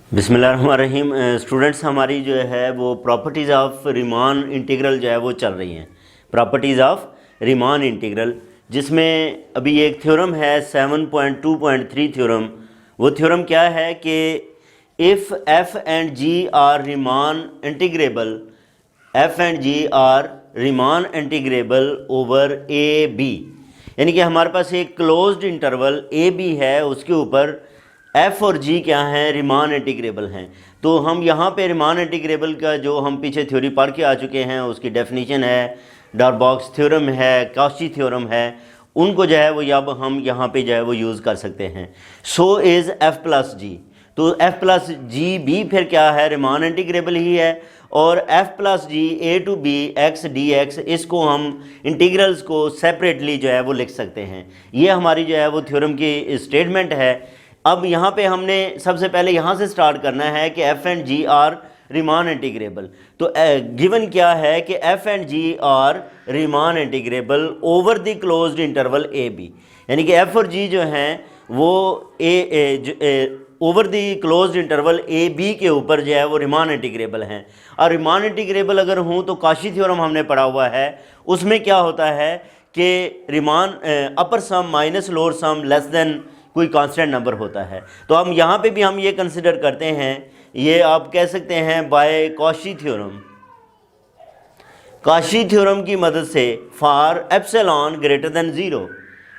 बिस्मिल्लाहिर्रहमानिर्रहीम। स्टूडेंट्स, हमारी जो है वो प्रॉपर्टीज़ ऑफ रीमान इंटीग्रल जो है वो चल रही हैं। प्रॉपर्टीज़ ऑफ रीमान इंटीग्रल, जिसमें अभी एक थ्योरम है 7.2.3 थ्योरम। वो थ्योरम क्या है कि if F and G are Riemann integrable, F and G are Riemann integrable over A B, यानी कि हमारे पास एक क्लोज्ड इंटरवल ए बी है, उसके ऊपर एफ़ और जी क्या हैं, रीमान इंटीग्रेबल हैं। तो हम यहाँ पे रीमान इंटीग्रेबल का जो हम पीछे थ्योरी पढ़ के आ चुके हैं, उसकी डेफिनेशन है, डॉरबॉक्स थ्योरम है, काउची थ्योरम है, उनको जो है वो अब हम यहाँ पे जो है वो यूज़ कर सकते हैं। So is F plus G, तो एफ़ प्लस जी भी फिर क्या है, रीमान इंटीग्रेबल ही है। और F plus G A to B X D X, इसको हम इंटीग्रल्स को सेपरेटली जो है वो लिख सकते हैं। ये हमारी जो है वो थ्योरम की स्टेटमेंट है। अब यहाँ पे हमने सबसे पहले यहाँ से स्टार्ट करना है कि F and G are Riemann integrable. तो गिवन क्या है कि F and G are Riemann integrable over the closed interval A B, यानी कि एफ़ और जी जो हैं वो over the closed interval A B के ऊपर जो है वो रीमान इंटीग्रेबल हैं। और रीमान इंटीग्रेबल अगर हूँ तो काशी थ्योरम हमने पढ़ा हुआ है, उसमें क्या होता है कि Riemann upper sum minus lower sum less than कोई कांस्टेंट नंबर होता है। तो हम यहाँ पे भी हम ये कंसिडर करते हैं, ये आप कह सकते हैं by Cauchy theorem. Cauchy theorem की मदद से for epsilon greater than zero,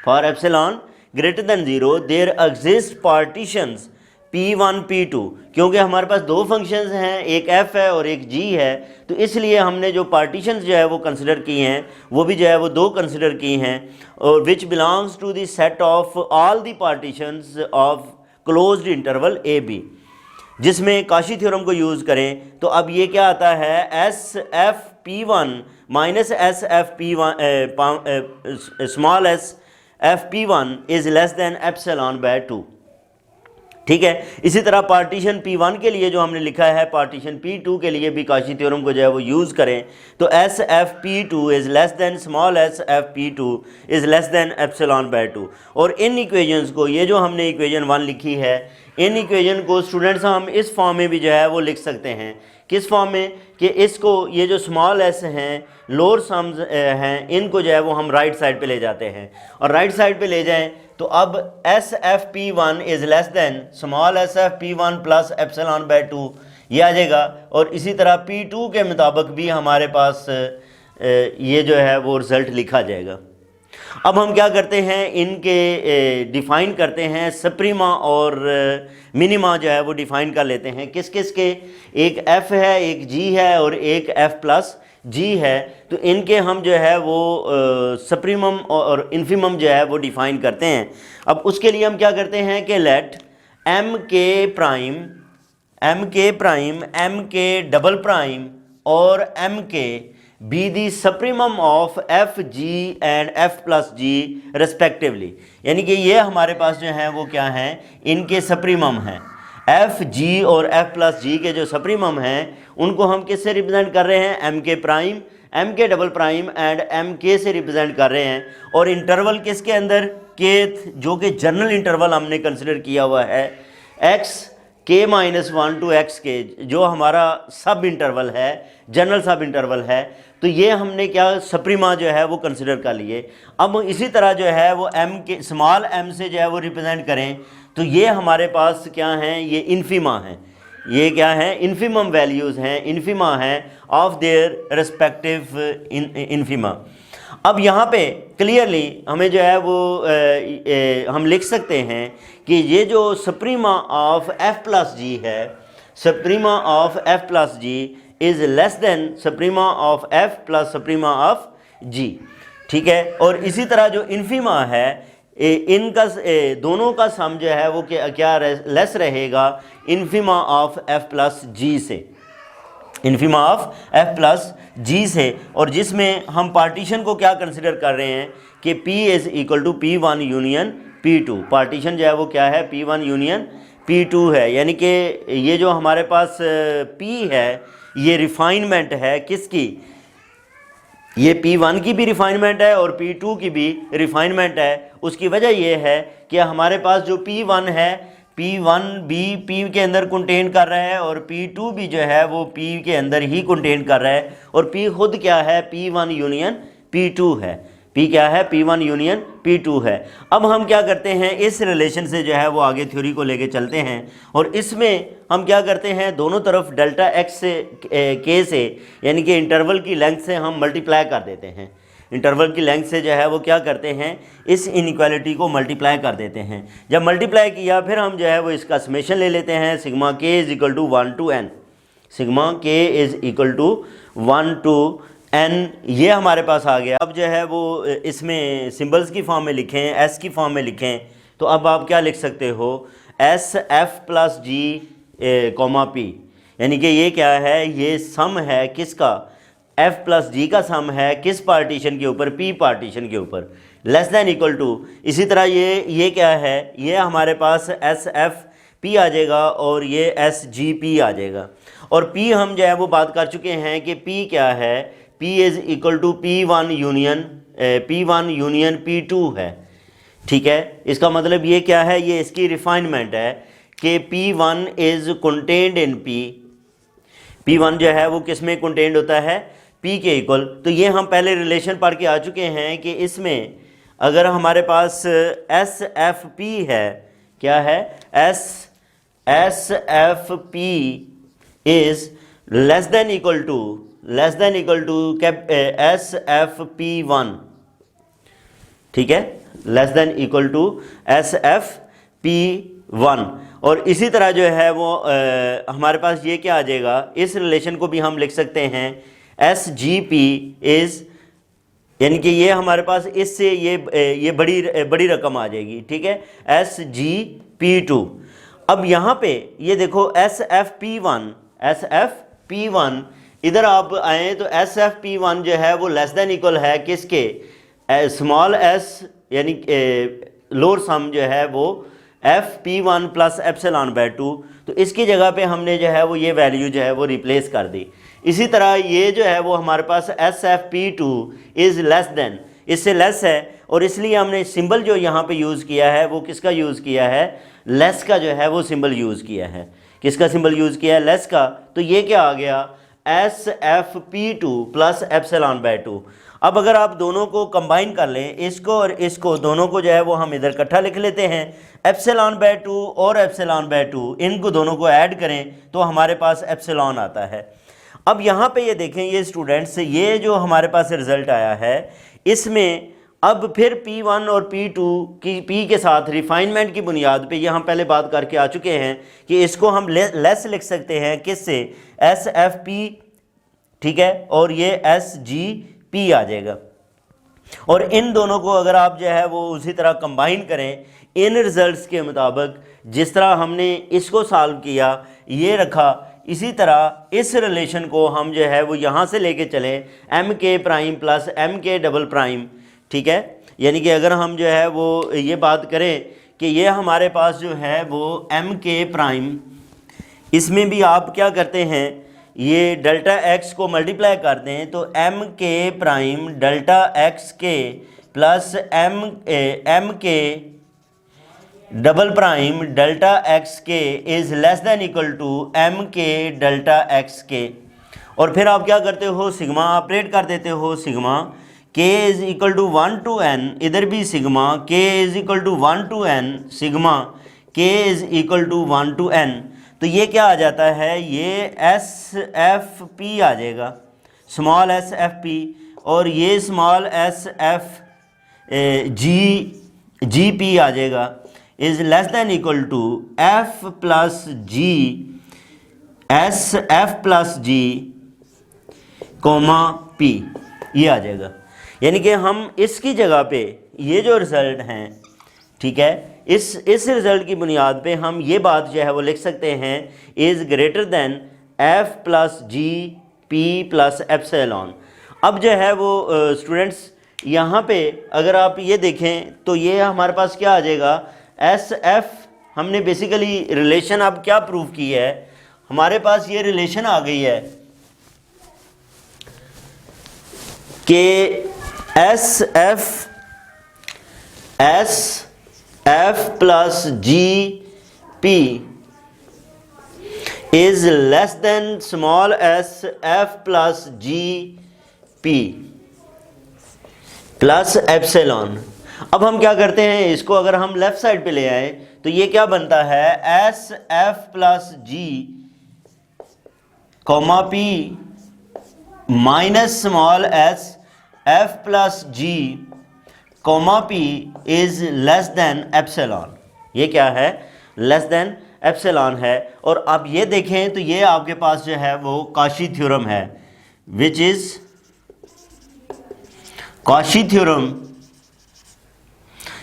for epsilon greater than zero there exist partitions P1 P2, क्योंकि हमारे पास दो फंक्शंस हैं, एक f है और एक g है, तो इसलिए हमने जो पार्टीशंस जो है वो कंसिडर की हैं, वो भी जो है वो दो कंसिडर की हैं, और which belongs to the set of all the partitions of closed interval A B, जिसमें काशी थ्योरम को यूज़ करें तो अब ये क्या आता है, S F P one minus S F P one small S F P one is less then epsilon by 2। ठीक है। इसी तरह पार्टीशन P1 के लिए जो हमने लिखा है, पार्टीशन P2 के लिए भी काशी थ्योरम को जो है वो यूज़ करें तो S F P two is less then small S F P two is less then epsilon by 2। और इन इक्वेशंस को, ये जो हमने इक्वेशन 1 लिखी है, इन इक्वेशन को स्टूडेंट्स हम इस फॉर्म में भी जो है वो लिख सकते हैं। किस फॉर्म में कि इसको, ये जो स्मॉल एस हैं, लोअर सम्स हैं, इनको जो है वो हम राइट साइड पे ले जाते हैं, और राइट साइड पे ले जाएं तो अब S F P one is less then small S F P one plus epsilon by 2 ये आ जाएगा। और इसी तरह P2 के मुताबिक भी हमारे पास ये जो है वो रिज़ल्ट लिखा जाएगा। अब हम क्या करते हैं, इनके डिफ़ाइन करते हैं, सप्रीमा और मिनिमा जो है वो डिफ़ाइन कर लेते हैं। किस किस के, एक f है, एक g है और एक f प्लस g है, तो इनके हम जो है वो सप्रीमम और इन्फीमम जो है वो डिफ़ाइन करते हैं। अब उसके लिए हम क्या करते हैं कि लेट m के प्राइम m के डबल प्राइम और m के be the supremum of F G and F plus G respectively, यानी कि ये हमारे पास जो हैं वो क्या हैं, इनके सप्रीमम हैं। एफ जी और एफ प्लस जी के जो सप्रीमम हैं उनको हम किससे रिप्रेजेंट कर रहे हैं, M K prime, M K double prime and M के से रिप्रेजेंट कर रहे हैं। और इंटरवल किसके अंदर, केथ, जो कि जनरल इंटरवल हमने कंसिडर किया हुआ है, एक्स के माइनस 1 टू एक्स के, जो हमारा सब इंटरवल है, जनरल सब इंटरवल है, तो ये हमने क्या सप्रीमा जो है वो कंसिडर कर लिए। अब इसी तरह जो है वो m के स्मॉल m से जो है वो रिप्रेजेंट करें तो ये हमारे पास क्या हैं, ये इन्फीमा हैं, ये क्या हैं, इन्फीमम वैल्यूज़ हैं, इन्फीमा हैं ऑफ देयर रेस्पेक्टिव इन्फीमा। अब यहाँ पे क्लियरली हमें जो है वो हम लिख सकते हैं कि ये जो suprema of f plus G है, suprema of f plus G is less than suprema of f plus suprema of g। ठीक है। और इसी तरह जो इन्फीमा है, इनका दोनों का सम जो है वो क्या लेस रहेगा, इन्फीमा ऑफ f प्लस g से, इन्फीमा ऑफ f प्लस g से। और जिसमें हम पार्टीशन को क्या कंसिडर कर रहे हैं कि p is equal to P1 union P2, partition जो है वो क्या है, P1 यूनियन P2 है, यानी कि ये जो हमारे पास P है ये रिफाइनमेंट है किसकी, ये P1 की भी रिफाइनमेंट है और P2 की भी रिफाइनमेंट है। उसकी वजह ये है कि हमारे पास जो P1 है, P1 भी P के अंदर कंटेन कर रहा है और P2 भी जो है वो P के अंदर ही कंटेन कर रहा है, और P खुद क्या है, P1 यूनियन P2 है। P क्या है, P1 यूनियन P2 है। अब हम क्या करते हैं, इस रिलेशन से जो है वो आगे थ्योरी को लेके चलते हैं, और इसमें हम क्या करते हैं, दोनों तरफ डेल्टा एक्स से के से यानी कि इंटरवल की लेंथ से हम मल्टीप्लाई कर देते हैं। इंटरवल की लेंथ से जो है वो क्या करते हैं, इस इनइक्वालिटी को मल्टीप्लाई कर देते हैं। जब मल्टीप्लाई किया फिर हम जो है वो इसका समेशन ले लेते हैं, sigma K is equal to 1 to n, sigma K is equal to 1 to n, ये हमारे पास आ गया। अब जो है वो इसमें सिंबल्स की फॉर्म में लिखें, एस की फॉर्म में लिखें, तो अब आप क्या लिख सकते हो, S F plus G comma P, यानी कि ये क्या है, ये सम है किसका, f प्लस जी का सम है किस पार्टीशन के ऊपर, p पार्टीशन के ऊपर, लेस देन इक्वल टू। इसी तरह ये क्या है, ये हमारे पास एस एफ पी आ जाएगा और ये एस जी पी आ जाएगा। और p हम जो है वो बात कर चुके हैं कि p क्या है, p is equal to P1 union P2 है। ठीक है, इसका मतलब ये क्या है, ये इसकी रिफाइनमेंट है कि P1 is contained in P, P1 जो है वो किस में कंटेन्ड होता है, P के इक्वल। तो ये हम पहले रिलेशन पढ़ के आ चुके हैं कि इसमें अगर हमारे पास एस एफ पी है, क्या है, S F P is less than equal to S F P one, ठीक है, less than equal to S F P one. और इसी तरह जो है वो हमारे पास ये क्या आ जाएगा, इस रिलेशन को भी हम लिख सकते हैं एस जी पी इज़, यानी कि ये हमारे पास इससे ये बड़ी रकम आ जाएगी, ठीक है, एस जी पी टू। अब यहाँ पे ये देखो एस एफ पी वन, इधर आप आए तो एस एफ पी वन जो है वो लेस देन इक्वल है किसके, स्मॉल एस यानी लोअर सम जो है वो F P one plus epsilon by 2, तो इसकी जगह पे हमने जो है वो ये वैल्यू जो है वो रिप्लेस कर दी। इसी तरह ये जो है वो हमारे पास S F P two is less than, इससे लेस है, और इसलिए हमने सिंबल जो यहाँ पे यूज़ किया है वो किसका यूज़ किया है, लेस का जो है वो सिंबल यूज़ किया है। किसका सिंबल यूज़ किया है, लेस का। तो ये क्या आ गया, S F P two plus epsilon by 2। अब अगर आप दोनों को कंबाइन कर लें, इसको और इसको, दोनों को जो है वो हम इधर इकट्ठा लिख लेते हैं, एप्सिलॉन बाय 2 और एप्सिलॉन बाय 2, इनको दोनों को ऐड करें तो हमारे पास एप्सिलॉन आता है। अब यहाँ पे ये देखें ये स्टूडेंट्स, ये जो हमारे पास रिज़ल्ट आया है इसमें अब फिर P1 और P2 की P के साथ रिफाइनमेंट की बुनियाद पे, ये हम पहले बात करके आ चुके हैं कि इसको हम लेस लिख सकते हैं किससे, एस एफ पी, ठीक है, और ये एस जी पी आ जाएगा। और इन दोनों को अगर आप जो है वो उसी तरह कंबाइन करें इन रिजल्ट्स के मुताबिक, जिस तरह हमने इसको सॉल्व किया ये रखा, इसी तरह इस रिलेशन को हम जो है वो यहाँ से लेके चले M K prime plus M K double prime, ठीक है, यानी कि अगर हम जो है वो ये बात करें कि ये हमारे पास जो है वो एम के प्राइम, इसमें भी आप क्या करते हैं, ये डेल्टा एक्स को मल्टीप्लाई करते हैं, तो M K prime delta X K plus M K double prime delta X K is less than equal to M K delta X K. और फिर आप क्या करते हो, सिग्मा ऑपरेट कर देते हो, sigma K is equal to 1 to n, इधर भी sigma K is equal to 1 to n, sigma K is equal to 1 to n। तो ये क्या आ जाता है, ये एस एफ पी आ जाएगा, स्मॉल एस एफ पी, और ये small S F G P आ जाएगा, is less than equal to F plus G, S F plus G comma P, ये आ जाएगा। यानी कि हम इसकी जगह पे ये जो रिज़ल्ट हैं, ठीक है, इस रिज़ल्ट की बुनियाद पे हम ये बात जो है वो लिख सकते हैं, is greater than F plus G P plus epsilon. अब जो है वो स्टूडेंट्स यहाँ पे अगर आप ये देखें तो ये हमारे पास क्या आ जाएगा, एस एफ, हमने बेसिकली रिलेशन अब क्या प्रूव की है, हमारे पास ये रिलेशन आ गई है कि S F plus G P is less than small s f plus g p plus epsilon. अब हम क्या करते हैं, इसको अगर हम लेफ्ट साइड पे ले आए तो ये क्या बनता है, S F plus G comma P minus small S F plus G comma P is less than epsilon. ये क्या है, लेस देन एप्सिलॉन है। और आप ये देखें तो ये आपके पास जो है वो काशी थ्योरम है, विच इज काशी थ्योरम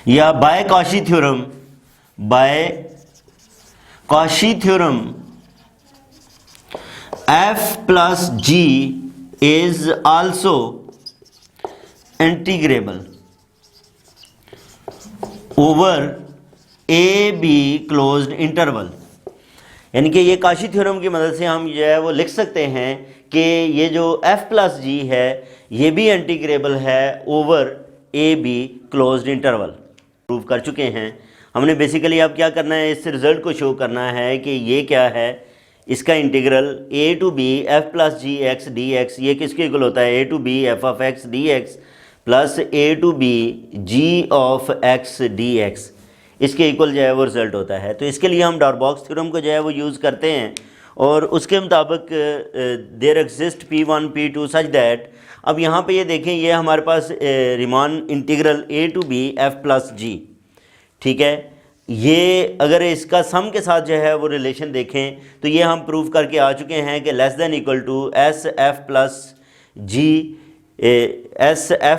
या by Cauchy theorem, by Cauchy theorem f plus g is also integrable over A B closed interval. यानी कि ये काशी थ्योरम की मदद से हम जो है वो लिख सकते हैं कि ये जो f प्लस जी है ये भी इंटीग्रेबल है over A B closed interval. Prove कर चुके हैं हमने। बेसिकली अब क्या करना है, इस रिजल्ट को शो करना है कि ये क्या है, इसका integral A to B F plus G X D X, ये किसके इक्वल होता है, A to B F of X D X plus A to B G of X D X, इसके इक्वल जो है वो रिजल्ट होता है। तो इसके लिए हम डॉरबॉक्स थ्योरम को जो है वो यूज़ करते हैं और उसके मुताबिक there exist P1 P2 such that, अब यहाँ पे ये देखें ये हमारे पास Riemann integral A to B F plus G, ठीक है। ये अगर इसका सम के साथ जो है वो रिलेशन देखें तो ये हम प्रूव करके आ चुके हैं कि less than equal to S F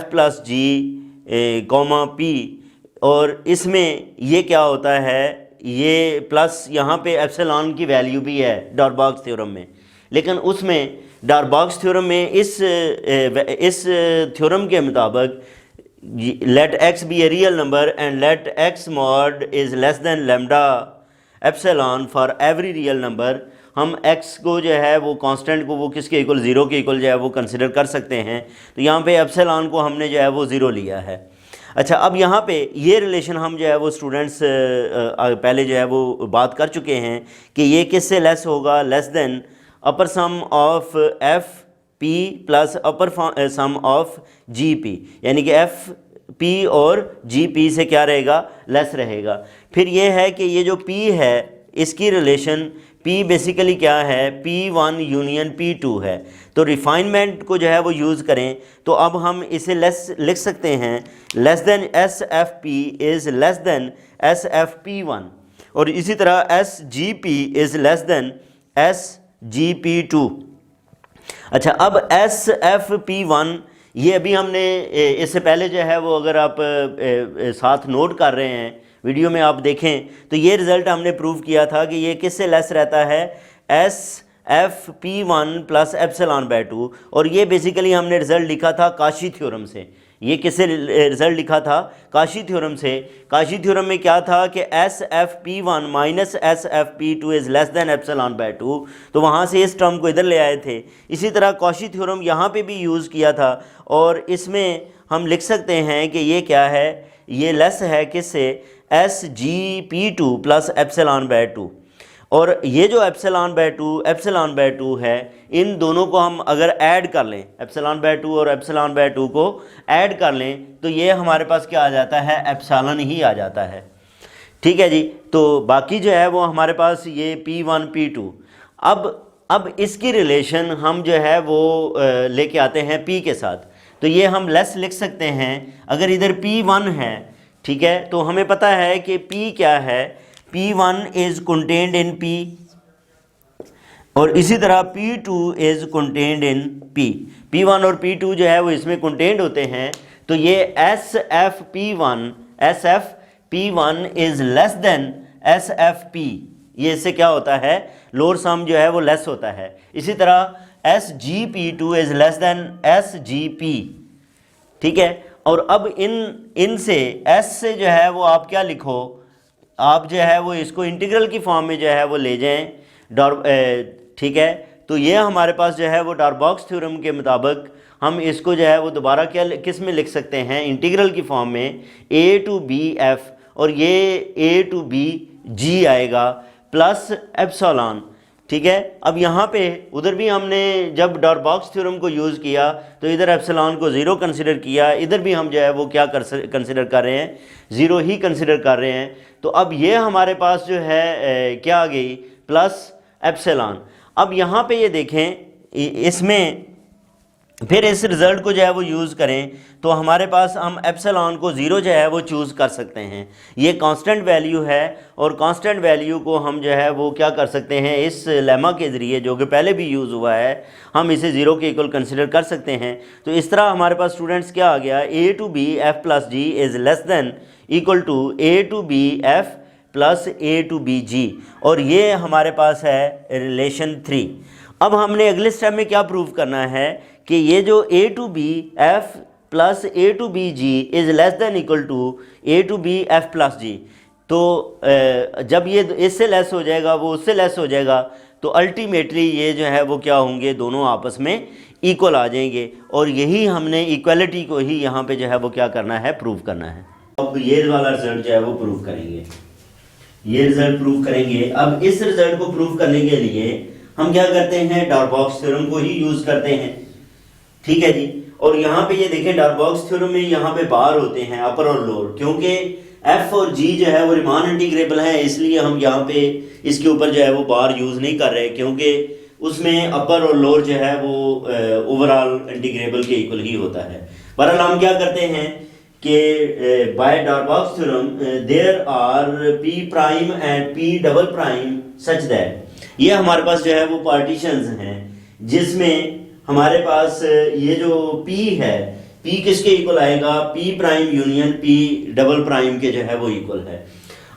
plus G comma P, और इसमें ये क्या होता है, ये प्लस यहाँ पे एप्सिलॉन की वैल्यू भी है डॉरबॉक्स थ्योरम में, लेकिन उसमें डॉरबॉक्स थ्योरम में इस थ्योरम के मुताबिक let X be a real number and let X mod is less than lambda epsilon for every real number. हम x को जो है वो कांस्टेंट को वो किसके इक्वल, ज़ीरो के इक्वल जो है वो कंसिडर कर सकते हैं। तो यहाँ पे एप्सिलॉन को हमने जो है वो ज़ीरो लिया है। अच्छा, अब यहाँ पे ये रिलेशन हम जो है वो स्टूडेंट्स पहले जो है वो बात कर चुके हैं कि ये किससे लेस होगा, less than upper sum of F P plus upper sum of G P, यानी कि एफ पी और जी पी से क्या रहेगा, लेस रहेगा। फिर ये है कि ये जो पी है इसकी रिलेशन P बेसिकली क्या है, P1 यूनियन P2 है। तो रिफाइनमेंट को जो है वो यूज़ करें तो अब हम इसे लेस लिख सकते हैं, less than S F P is less than S F P one, और इसी तरह S G P is less than S G P two. अच्छा, अब एस एफ पी वन ये अभी हमने इससे पहले जो है वो अगर आप साथ नोट कर रहे हैं वीडियो में आप देखें तो ये रिज़ल्ट हमने प्रूव किया था कि ये किससे लेस रहता है, S F P one plus epsilon by two, और ये बेसिकली हमने रिज़ल्ट लिखा था काशी थ्योरम से। ये किससे रिज़ल्ट लिखा था, काशी थ्योरम से। काशी थ्योरम में क्या था कि S F P one minus S F P two is less then epsilon by two, तो वहाँ से इस टर्म को इधर ले आए थे। इसी तरह काशी थ्योरम यहाँ पे भी यूज़ किया था और इसमें हम लिख सकते हैं कि ये क्या है, ये लेस है किससे, S G P two plus epsilon by two. और ये जो एप्सिलॉन बाय टू है, इन दोनों को हम अगर ऐड कर लें, एप्सिलॉन बाय टू और एप्सिलॉन बाय टू को ऐड कर लें तो ये हमारे पास क्या आ जाता है, एप्सिलॉन ही आ जाता है। ठीक है जी। तो बाकी जो है वो हमारे पास ये P1 P2। अब इसकी रिलेशन हम जो है वो लेके आते हैं P के साथ। तो ये हम लेस लिख सकते हैं अगर इधर P1 है, ठीक है, तो हमें पता है कि P क्या है, P1 is contained in P और इसी तरह P2 is contained in P। P1 और P2 जो है वो इसमें कंटेन्ड होते हैं। तो ये SF P1 is less then SFP, ये इससे क्या होता है, लोअर सम जो है वो लेस होता है। इसी तरह SGP2 is less then SGP, ठीक है। और अब इनसे S से जो है वो आप क्या लिखो, आप जो है वो इसको इंटीग्रल की फॉर्म में जो है वो ले जाएं, ठीक है। तो ये हमारे पास जो है वो डॉरबॉक्स थ्योरम के मुताबिक हम इसको जो है वो दोबारा किस में लिख सकते हैं, इंटीग्रल की फॉर्म में, a टू बी एफ, और ये a टू बी जी आएगा प्लस एप्सिलॉन। ठीक है, अब यहाँ पे उधर भी हमने जब डॉरबॉक्स थ्योरम को यूज़ किया तो इधर एप्सिलॉन को ज़ीरो कंसिडर किया, इधर भी हम जो है वो क्या कंसिडर कर रहे हैं, ज़ीरो ही कंसिडर कर रहे हैं। तो अब ये हमारे पास जो है क्या आ गई, प्लस एप्सिलॉन। अब यहाँ पे ये देखें, इसमें फिर इस रिज़ल्ट को जो है वो यूज़ करें तो हमारे पास हम एप्सिलॉन को ज़ीरो जो है वो चूज़ कर सकते हैं। ये कांस्टेंट वैल्यू है और कांस्टेंट वैल्यू को हम जो है वो क्या कर सकते हैं, इस लेमा के ज़रिए जो कि पहले भी यूज़ हुआ है, हम इसे ज़ीरो के इक्वल कंसिडर कर सकते हैं। तो इस तरह हमारे पास स्टूडेंट्स क्या आ गया, A to B F plus G is less than equal to A to B F plus A to B G, और ये हमारे पास है रिलेशन 3। अब हमने अगले स्टेप में क्या प्रूव करना है कि ये जो A to B F plus A to B G is less than equal to A to B F plus G. तो जब ये इससे लेस हो जाएगा, वो उससे लेस हो जाएगा, तो अल्टीमेटली ये जो है वो क्या होंगे, दोनों आपस में इक्वल आ जाएंगे। और यही हमने इक्वलिटी को ही यहाँ पे जो है वो क्या करना है, प्रूव करना है। अब ये वाला रिजल्ट जो है वो प्रूव करेंगे, ये रिजल्ट प्रूव करेंगे। अब इस रिजल्ट को प्रूव करने के लिए हम क्या करते हैं, डॉरबॉक्स थ्योरम को ही यूज करते हैं। ठीक है जी, और यहाँ पे ये देखें डॉरबॉक्स थ्योरम में यहाँ पे बार होते हैं अपर और लोअर, क्योंकि एफ और जी जो है वो रिमान इंटीग्रेबल है, इसलिए हम यहाँ पे इसके ऊपर जो है वो बार यूज नहीं कर रहे, क्योंकि उसमें अपर और लोअर जो है वो ओवरऑल इंटीग्रेबल के इक्वल ही होता है। बहरहाल हम क्या करते हैं कि by Darboux theorem there are P prime and P double prime such that, ये हमारे पास जो है वो पार्टीशंस हैं जिसमें हमारे पास ये जो P है, P किसके इक्वल आएगा, P prime union P double prime के जो है वो इक्वल है।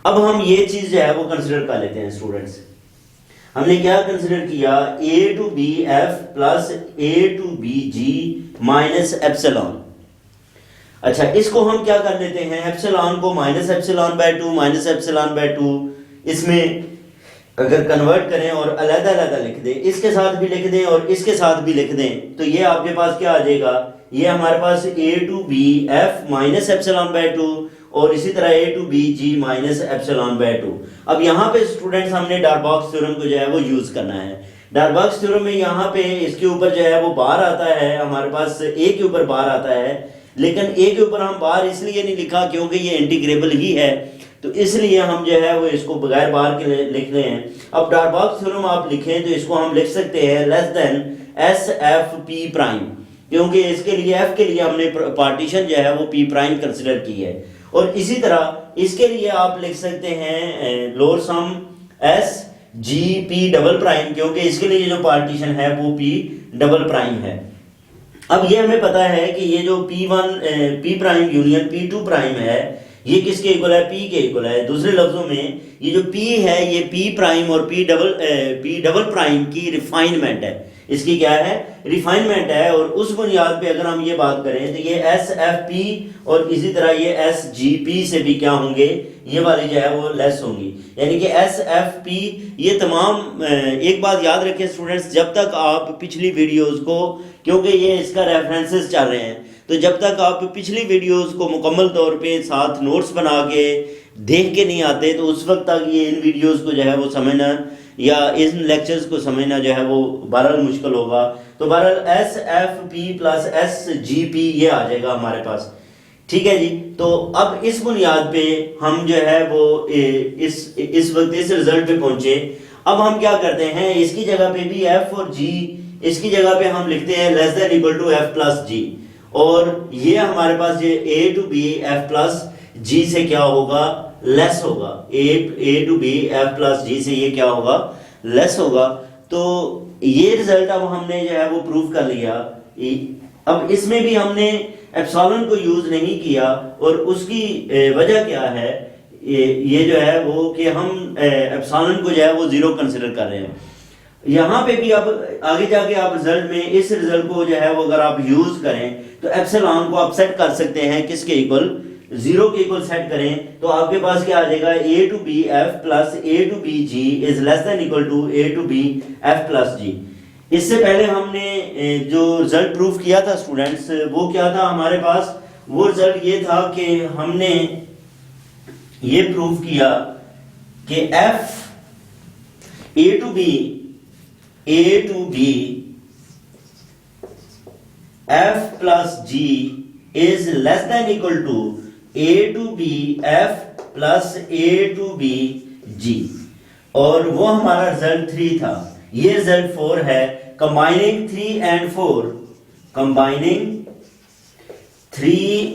अब हम ये चीज जो है वो कंसिडर कर लेते हैं स्टूडेंट्स। हमने क्या कंसिडर किया, A to B F plus A to B G minus epsilon. अच्छा, इसको हम क्या कर लेते हैं, एप्सिलॉन को minus epsilon by 2 minus epsilon by 2 इसमें अगर कन्वर्ट करें और अलग अलग लिख दें, इसके साथ भी लिख दें और इसके साथ भी लिख दें, तो ये आपके पास क्या आ जाएगा, ये हमारे पास A to B F minus epsilon by 2 और इसी तरह A to B G minus epsilon by 2। अब यहाँ पे स्टूडेंट्स हमने डॉरबॉक्स थ्योरम को जो है वो यूज करना है। डॉरबॉक्स थ्योरम में यहाँ पे इसके ऊपर जो है वो बार आता है, हमारे पास ए के ऊपर बार आता है, लेकिन ए के ऊपर हम बार इसलिए नहीं लिखा क्योंकि ये इंटीग्रेबल ही है, तो इसलिए हम जो है वो इसको बगैर बार के लिख रहे हैं। अब डॉरबॉक्स थ्योरम आप लिखें तो इसको हम लिख सकते हैं less than S F P prime, क्योंकि इसके लिए एफ के लिए हमने पार्टीशन जो है वो पी प्राइम कंसिडर की है। और इसी तरह इसके लिए आप लिख सकते हैं lower sum S G P double prime, क्योंकि इसके लिए जो पार्टीशन है वो पी डबल प्राइम है। अब ये हमें पता है कि ये जो P prime union P two prime है, ये किसके इक्वल है, P के इक्वल है। दूसरे लफ्जों में ये जो P है ये P प्राइम और P डबल प्राइम की रिफाइनमेंट है, इसकी क्या है, रिफाइनमेंट है। और उस बुनियाद पे अगर हम ये बात करें तो ये एस एफ पी और इसी तरह ये एस जी पी से भी क्या होंगे, ये वाली जो है वो लेस होंगी, यानी कि एस एफ पी ये तमाम। एक बात याद रखें स्टूडेंट्स, जब तक आप पिछली वीडियोस को, क्योंकि ये इसका रेफरेंसेस चल रहे हैं, तो जब तक आप पिछली वीडियोस को मुकम्मल तौर पे साथ नोट्स बना के देख के नहीं आते, तो उस वक्त तक ये इन वीडियोस को जो है वो समझना या इन लेक्चर्स को समझना जो है वो बहरहाल मुश्किल होगा। तो बहरहाल S F P plus S G P ये आ जाएगा हमारे पास। ठीक है जी, तो अब इस बुनियाद पे हम जो है वो इस वक्त इस रिजल्ट पे पहुंचे। अब हम क्या करते हैं, इसकी जगह पे भी एफ और जी, इसकी जगह पे हम लिखते हैं less than equal to F plus G, और ये हमारे पास ये A to B F plus G से क्या होगा, लेस होगा। A to B F plus G से ये क्या होगा, लेस होगा। तो ये रिजल्ट अब हमने जो है वो प्रूव कर लिया। अब इसमें भी हमने एप्सिलॉन को यूज नहीं किया, और उसकी वजह क्या है, ये जो है वो कि हम एप्सिलॉन को जो है वो जीरो कंसिडर कर रहे हैं। यहाँ पे भी अब आगे जाके आप रिजल्ट में इस रिजल्ट को जो है वो अगर आप यूज करें तो एप्सिलॉन को आप सेट कर सकते हैं किसके इक्वल, जीरो के इक्वल सेट करें तो आपके पास क्या आ जाएगा, A to B F plus A to B G is less than equal to A to B F plus G. इससे पहले हमने जो रिजल्ट प्रूव किया था स्टूडेंट्स, वो क्या था हमारे पास, वो रिजल्ट ये था कि हमने ये प्रूव किया कि F A to B F plus G is less than equal to A to B F plus A to B G, और वो हमारा रिजल्ट 3 था, ये रिजल्ट 4 है। कंबाइनिंग 3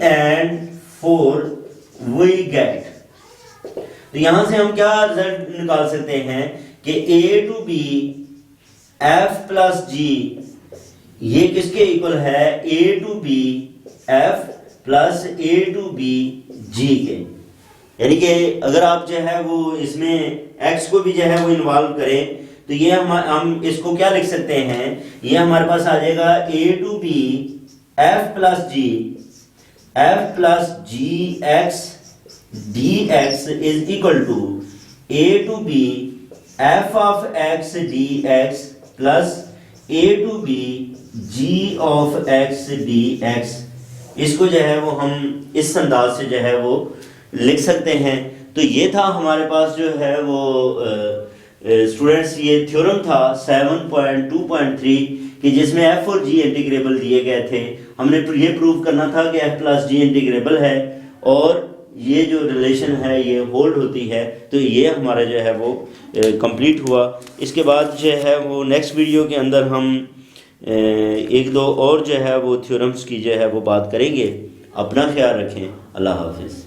and 4 वी गेट, तो यहां से हम क्या रिजल्ट निकाल सकते हैं कि A to B F plus G ये किसके इक्वल है, A to B F plus A to B G के। यानी कि अगर आप जो है वो इसमें x को भी जो है वो इन्वॉल्व करें तो ये हम इसको क्या लिख सकते हैं, ये हमारे पास आ जाएगा A to B F plus G X D X is equal to A to B F of X D X plus A to B G of X D X. इसको जो है वो हम इस अंदाज से जो है वो लिख सकते हैं। तो ये था हमारे पास जो है वो स्टूडेंट्स ये थ्योरम था 7.2.3 कि जिसमें एफ और जी इंटीग्रेबल दिए गए थे। हमने ये प्रूव करना था कि एफ प्लस जी इंटीग्रेबल है और ये जो रिलेशन है ये होल्ड होती है। तो ये हमारा जो है वो कंप्लीट हुआ। इसके बाद जो है वो नेक्स्ट वीडियो के अंदर हम एक दो और जो है वो थ्योरम्स की जो है वो बात करेंगे। अपना ख्याल रखें। अल्लाह हाफिज़।